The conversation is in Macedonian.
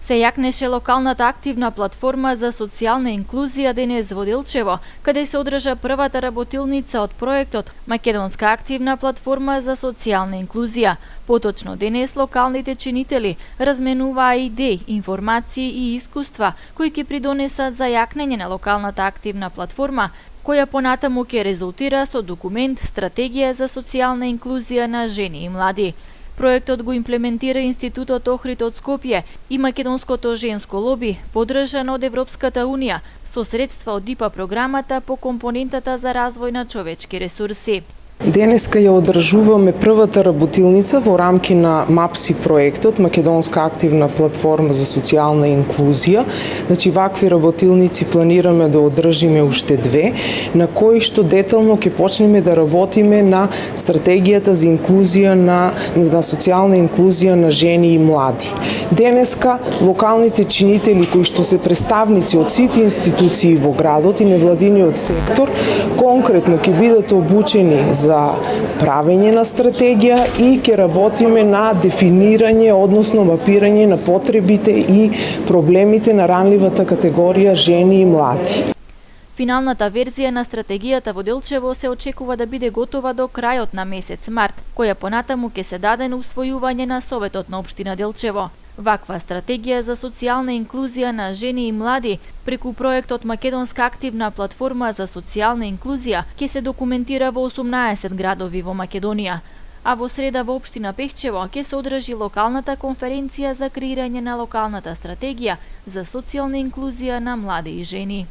Се јакнеше локалната активна платформа за социјална инклузија денес во Делчево, каде се одржа првата работилница од проектот Македонска активна платформа за социјална инклузија. Поточно денес локалните чинители разменуваа идеи, информации и искуства кои ќе придонесат за јакнење на локалната активна платформа, која понатаму ќе резултира со документ Стратегија за социјална инклузија на жени и млади. Проектот го имплементира Институтот Охрид од Скопје и Македонското женско лоби, поддржан од Европската унија, со средства од ИПА програмата по компонентата за развој на човечки ресурси. Денеска ја одржуваме првата работилница во рамки на МАПСИ проектот, Македонска активна платформа за социјална инклузија. Значи, вакви работилници планираме да одржиме уште две, на кои што детално ќе почнеме да работиме на стратегијата за инклузија на социјална инклузија на жени и млади. Денеска локалните чинители кои што се представници од сите институции во градот и невладиниот сектор конкретно ќе бидат обучени за правење на стратегија и ќе работиме на дефинирање, односно мапирање на потребите и проблемите на ранливата категорија жени и млади. Финалната верзија на стратегијата во Делчево се очекува да биде готова до крајот на месец март, која понатаму ќе се даде на усвојување на Советот на општина Делчево. Ваква стратегија за социјална инклузија на жени и млади преку проектот Македонска активна платформа за социјална инклузија ќе се документира во 18 градови во Македонија. А во среда во општина Пехчево ќе се одржи локалната конференција за креирање на локалната стратегија за социјална инклузија на млади и жени.